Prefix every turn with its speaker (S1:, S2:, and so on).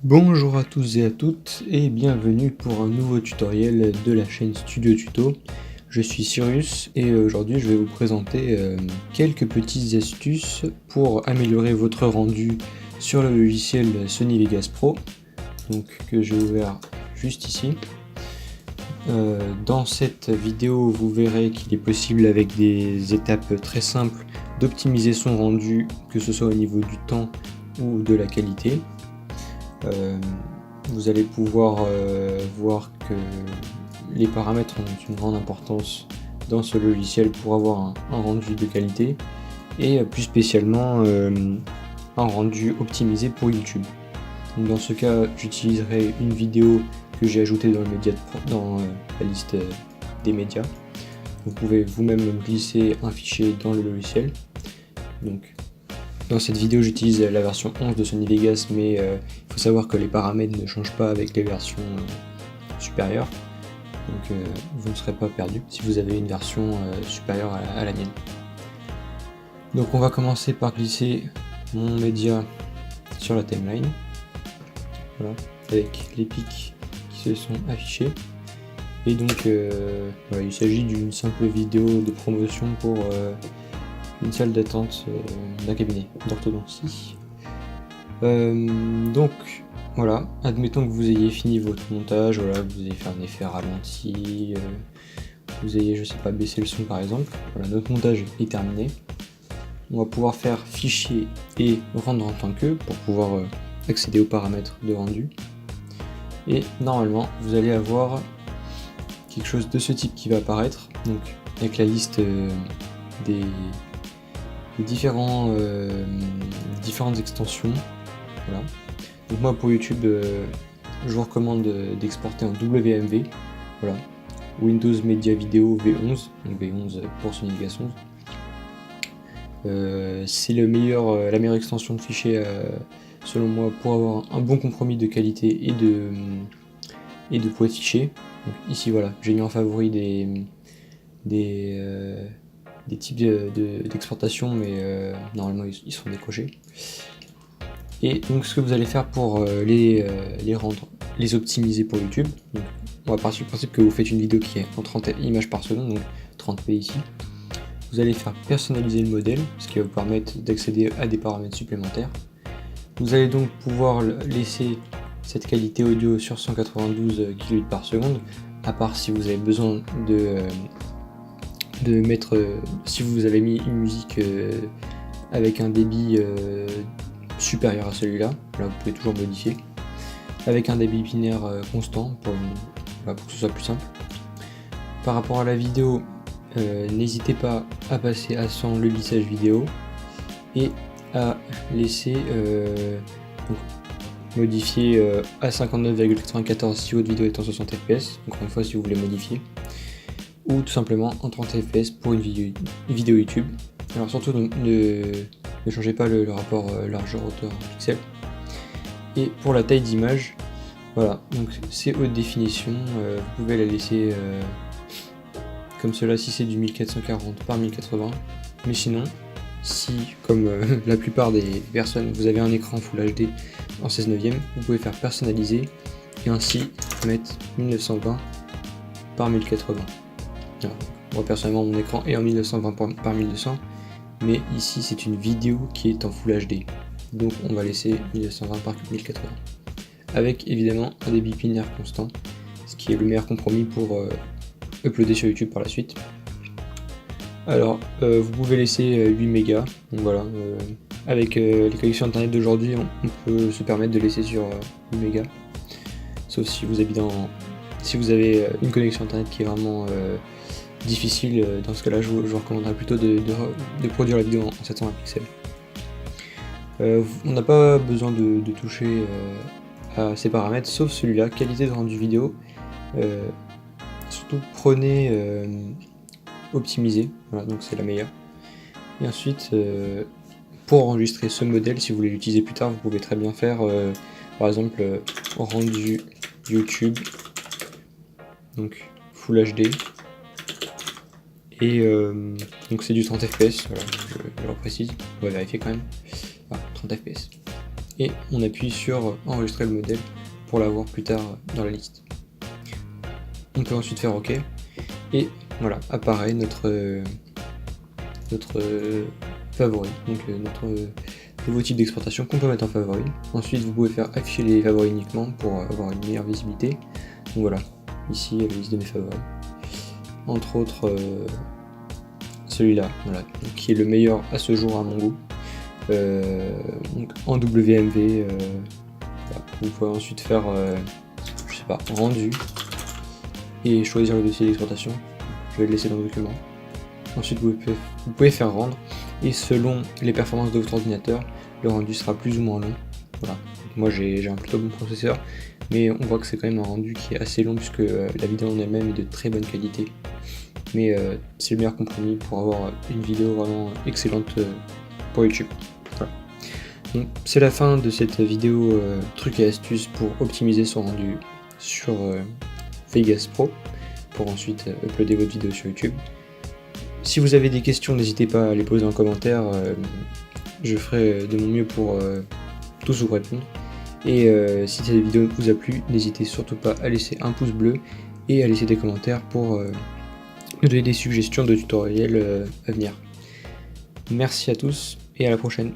S1: Bonjour à tous et à toutes et bienvenue pour un nouveau tutoriel de la chaîne Studio Tuto. Je suis Cyrus et aujourd'hui je vais vous présenter quelques petites astuces pour améliorer votre rendu sur le logiciel Sony Vegas Pro, donc que j'ai ouvert juste ici. Dans cette vidéo vous verrez qu'il est possible avec des étapes très simples d'optimiser son rendu, que ce soit au niveau du temps ou de la qualité. Vous allez pouvoir voir que les paramètres ont une grande importance dans ce logiciel pour avoir un rendu de qualité et plus spécialement un rendu optimisé pour YouTube. Donc dans ce cas, j'utiliserai une vidéo que j'ai ajoutée dans la liste des médias. Vous pouvez vous-même glisser un fichier dans le logiciel. Donc, dans cette vidéo, j'utilise la version 11 de Sony Vegas, mais il faut savoir que les paramètres ne changent pas avec les versions supérieures. Donc vous ne serez pas perdu si vous avez une version supérieure à la mienne. Donc on va commencer par glisser mon média sur la timeline. Voilà, avec les pics qui se sont affichés. Et donc voilà, il s'agit d'une simple vidéo de promotion pour une salle d'attente d'un cabinet d'orthodontie. Donc voilà, admettons que vous ayez fini votre montage, voilà, vous ayez fait un effet ralenti, vous ayez, je sais pas, baissé le son par exemple. Voilà, notre montage est terminé. On va pouvoir faire fichier et rendre en tant que pour pouvoir accéder aux paramètres de rendu. Et normalement, vous allez avoir quelque chose de ce type qui va apparaître, donc avec la liste des différentes extensions. Voilà. Donc moi pour YouTube, je vous recommande d'exporter en WMV. Voilà. Windows Media Video V11, donc V11 pour Sony Vegas 11. C'est la meilleure extension de fichier selon moi pour avoir un bon compromis de qualité et de poids de fichier. Donc ici voilà, j'ai mis en favori des types d'exportation, mais normalement ils sont décochés. Et donc ce que vous allez faire pour les optimiser pour YouTube, donc on va partir du principe que vous faites une vidéo qui est en 30 images par seconde, donc 30p ici. Vous allez faire personnaliser le modèle, ce qui va vous permettre d'accéder à des paramètres supplémentaires. Vous allez donc pouvoir laisser cette qualité audio sur 192 kbps par seconde, à part si vous avez besoin de mettre, si vous avez mis une musique avec un débit supérieur à celui-là, là vous pouvez toujours modifier, avec un débit binaire constant pour que ce soit plus simple. Par rapport à la vidéo, n'hésitez pas à passer à 100 le lissage vidéo et à laisser modifier à 59,94 si votre vidéo est en 60 fps, encore une fois si vous voulez modifier, ou tout simplement en 30 fps pour une vidéo YouTube. Alors surtout ne changez pas le rapport largeur-hauteur en pixels. Et pour la taille d'image, voilà, donc c'est haute définition, vous pouvez la laisser comme cela si c'est du 1440 par 1080, mais sinon, si comme la plupart des personnes, vous avez un écran Full HD en 16/9, vous pouvez faire personnaliser et ainsi mettre 1920 par 1080. Alors, moi personnellement mon écran est en 1920 par 1200, mais ici c'est une vidéo qui est en Full HD, donc on va laisser 1920 par 1080 avec évidemment un débit binaire constant, ce qui est le meilleur compromis pour uploader sur YouTube par la suite. Alors vous pouvez laisser 8 mégas, donc voilà, avec les connexions internet d'aujourd'hui on peut se permettre de laisser sur 8 mégas, sauf si vous avez une connexion internet qui est vraiment difficile. Dans ce cas là je vous recommanderais plutôt de produire la vidéo en 720 pixels. On n'a pas besoin de toucher à ces paramètres sauf celui-là, qualité de rendu vidéo. Surtout prenez optimiser, voilà, donc c'est la meilleure. Et ensuite pour enregistrer ce modèle, si vous voulez l'utiliser plus tard, vous pouvez très bien faire par exemple rendu YouTube, donc Full HD, et donc c'est du 30 fps, voilà, je le précise, on va vérifier quand même. Voilà, 30 fps. et on appuie sur enregistrer le modèle pour l'avoir plus tard dans la liste. On peut ensuite faire OK et voilà, apparaît notre favori, donc notre nouveau type d'exportation qu'on peut mettre en favori. Ensuite vous pouvez faire afficher les favoris uniquement pour avoir une meilleure visibilité. Donc voilà, ici la liste de mes favoris. Entre autres celui-là, voilà, donc, qui est le meilleur à ce jour à mon goût. Donc en WMV, voilà. Vous pouvez ensuite faire je sais pas, rendu et choisir le dossier d'exportation. Je vais le laisser dans le document. Ensuite vous pouvez faire rendre et selon les performances de votre ordinateur, le rendu sera plus ou moins long. Voilà. Moi j'ai un plutôt bon processeur, mais on voit que c'est quand même un rendu qui est assez long puisque la vidéo en elle-même est de très bonne qualité. Mais c'est le meilleur compromis pour avoir une vidéo vraiment excellente pour YouTube. Voilà. Donc c'est la fin de cette vidéo trucs et astuces pour optimiser son rendu sur Vegas Pro pour ensuite uploader votre vidéo sur YouTube. Si vous avez des questions, n'hésitez pas à les poser en commentaire, je ferai de mon mieux pour tous vous répondre. Et si cette vidéo vous a plu, n'hésitez surtout pas à laisser un pouce bleu et à laisser des commentaires pour nous donner des suggestions de tutoriels à venir. Merci à tous et à la prochaine.